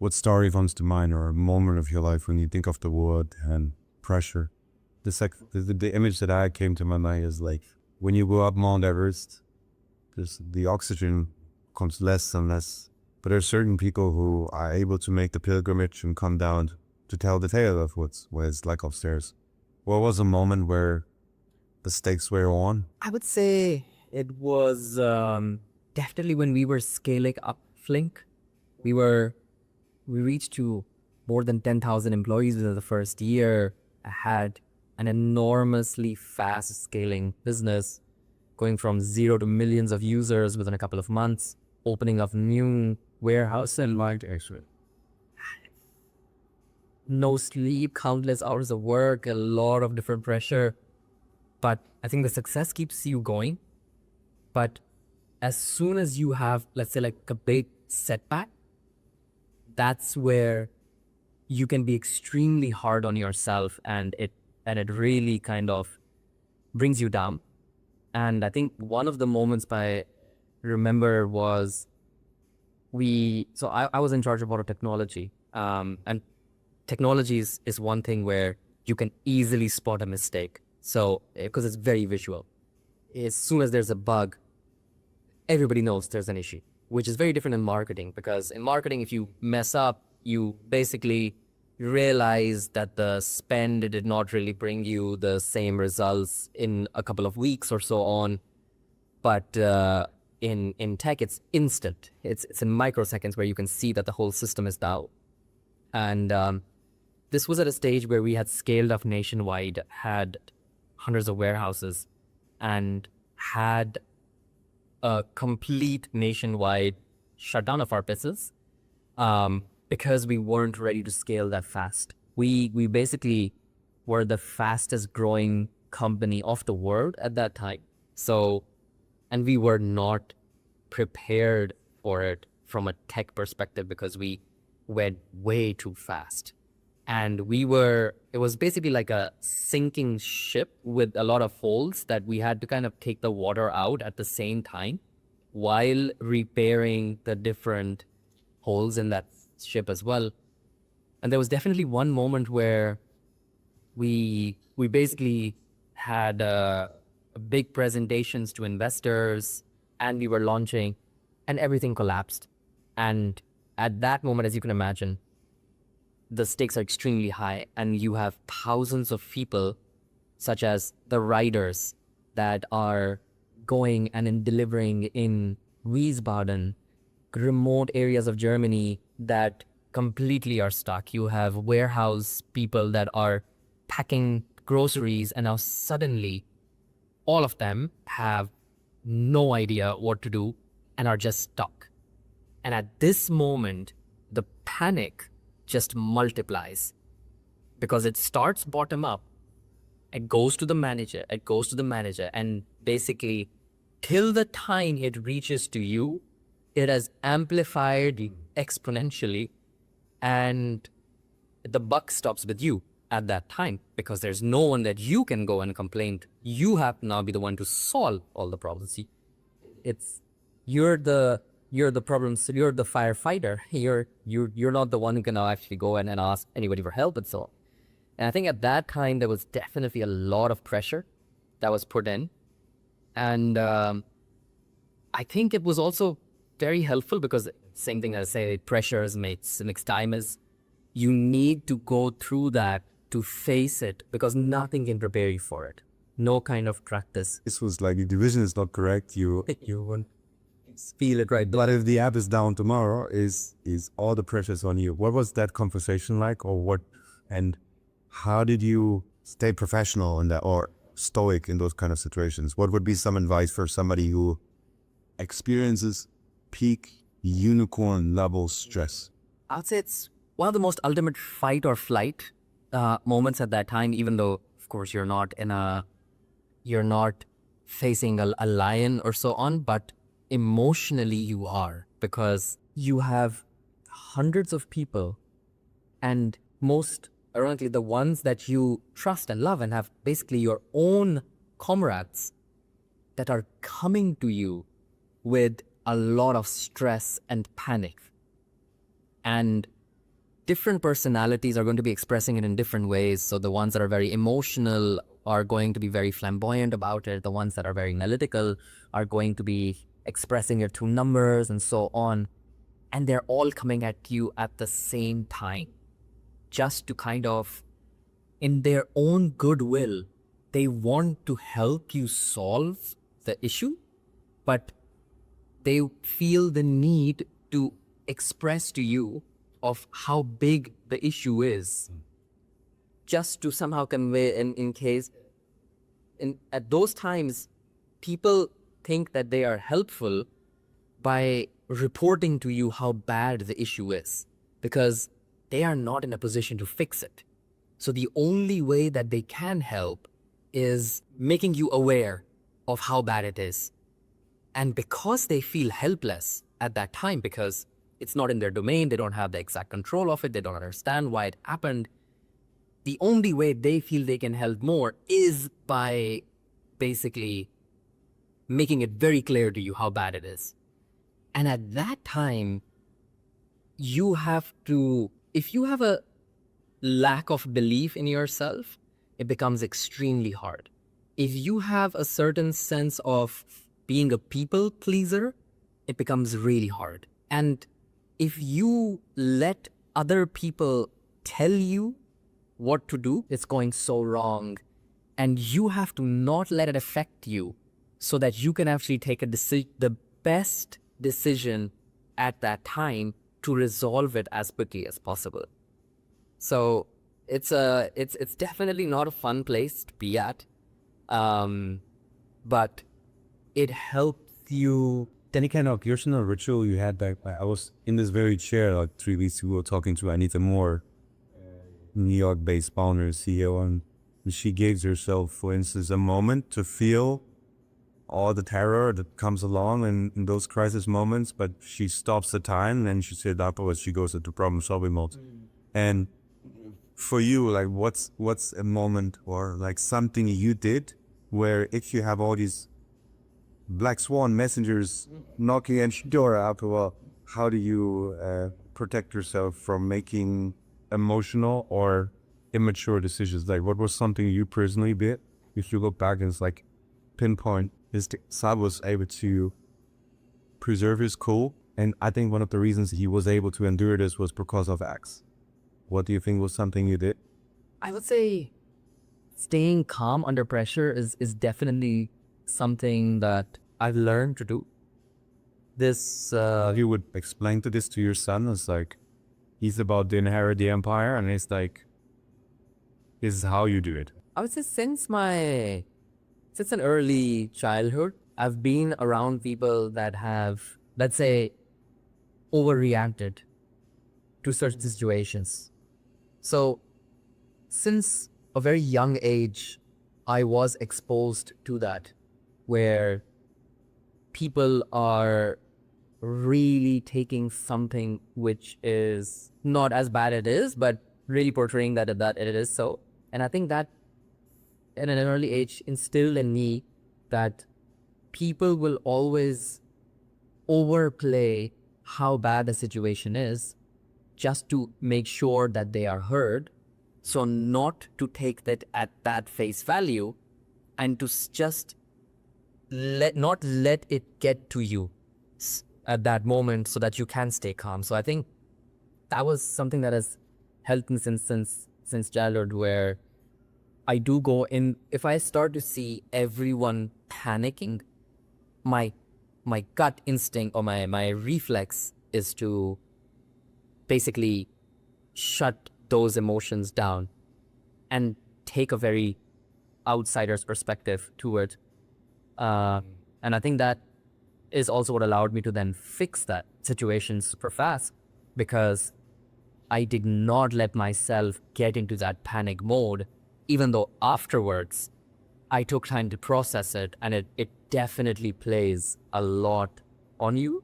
What story comes to mind, or a moment of your life when you think of the word and pressure? The image that I came to my mind is like when you go up Mount Everest, the oxygen comes less and less. But there are certain people who are able to make the pilgrimage and come down to tell the tale of what it's like upstairs. What was a moment where the stakes were on? I would say it was definitely when we were scaling up Flink. We reached to more than 10,000 employees within the first year. I had an enormously fast scaling business, going from zero to millions of users within a couple of months, opening up new warehouse and no sleep, countless hours of work, a lot of different pressure. But I think the success keeps you going. But as soon as you have, let's say, like a big setback, that's where you can be extremely hard on yourself, and it really kind of brings you down. And I think one of the moments I remember was I was in charge of auto technology, and technology is one thing where you can easily spot a mistake. So because it's very visual, as soon as there's a bug, everybody knows there's an issue, which is very different in marketing, because in marketing, if you mess up, you basically realize that the spend did not really bring you the same results in a couple of weeks or so on. But in tech, it's instant. It's in microseconds where you can see that the whole system is down. And this was at a stage where we had scaled up nationwide, had hundreds of warehouses, and had a complete nationwide shutdown of our business because we weren't ready to scale that fast. We basically were the fastest growing company of the world at that time. So, and we were not prepared for it from a tech perspective because we went way too fast. And it was basically like a sinking ship with a lot of holes that we had to kind of take the water out at the same time while repairing the different holes in that ship as well. And there was definitely one moment where we basically had big presentations to investors, and we were launching, and everything collapsed. And at that moment, as you can imagine, the stakes are extremely high, and you have thousands of people, such as the riders that are going and delivering in Wiesbaden, remote areas of Germany that completely are stuck. You have warehouse people that are packing groceries, and now suddenly all of them have no idea what to do and are just stuck. And at this moment, the panic just multiplies, because it starts bottom up. It goes to the manager, and basically till the time it reaches to you, it has amplified exponentially, and the buck stops with you at that time, because there's no one that you can go and complain to. You have to now be the one to solve all the problems. You're the problem, so you're the firefighter. You're not the one who can now actually go and ask anybody for help and so on. And I think at that time there was definitely a lot of pressure that was put in. And I think it was also very helpful, because same thing as I say, pressures makes time, is you need to go through that to face it, because nothing can prepare you for it. No kind of practice. This was like, the vision is not correct. You won't feel it, right? But if the app is down tomorrow, is all the pressures on you? What was that conversation like, or what? And how did you stay professional in that, or stoic in those kind of situations? What would be some advice for somebody who experiences peak unicorn level stress? I'd say it's one of the most ultimate fight or flight moments at that time, even though, of course, you're not facing a lion or so on, but emotionally you are, because you have hundreds of people, and most ironically the ones that you trust and love and have basically your own comrades, that are coming to you with a lot of stress and panic. And different personalities are going to be expressing it in different ways. So the ones that are very emotional are going to be very flamboyant about it. The ones that are very analytical are going to be expressing it through numbers and so on. And they're all coming at you at the same time, just to kind of, in their own goodwill, they want to help you solve the issue, but they feel the need to express to you of how big the issue is, just to somehow convey in case at those times people think that they are helpful by reporting to you how bad the issue is, because they are not in a position to fix it. So the only way that they can help is making you aware of how bad it is. And because they feel helpless at that time, because it's not in their domain, they don't have the exact control of it, they don't understand why it happened, the only way they feel they can help more is by basically making it very clear to you how bad it is. And at that time, you have to, if you have a lack of belief in yourself, it becomes extremely hard. If you have a certain sense of being a people pleaser, it becomes really hard. And if you let other people tell you what to do, it's going so wrong. And you have to not let it affect you so that you can actually take the best decision at that time to resolve it as quickly as possible. So it's definitely not a fun place to be at, but it helps you. Any kind of personal ritual you had back? I was in this very chair like 3 weeks ago talking to Anita Moore, New York-based founder and CEO, and she gives herself, for instance, a moment to feel all the terror that comes along in those crisis moments, but she stops the time and then she said afterwards she goes into problem-solving mode. And for you, like what's a moment or like something you did where if you have all these black swan messengers knocking at your door after a while, how do you protect yourself from making emotional or immature decisions? Like what was something you personally did? If you look back and it's like pinpoint, Saad was able to preserve his cool. And I think one of the reasons he was able to endure this was because of X. What do you think was something you did? I would say staying calm under pressure is definitely something that I've learned to do. This you would explain this to your son. It's like he's about to inherit the empire, and it's like this is how you do it. I would say since an early childhood, I've been around people that have, let's say, overreacted to certain situations. So since a very young age, I was exposed to that, where people are really taking something which is not as bad it is, but really portraying that it is so. And I think that at an early age instilled in me that people will always overplay how bad the situation is just to make sure that they are heard. So not to take that at that face value and to just not let it get to you at that moment so that you can stay calm. So I think that was something that has helped me since childhood, where I do go in, if I start to see everyone panicking, my gut instinct or my reflex is to basically shut those emotions down and take a very outsider's perspective to it. And I think that is also what allowed me to then fix that situation super fast, because I did not let myself get into that panic mode, even though afterwards I took time to process it, and it definitely plays a lot on you.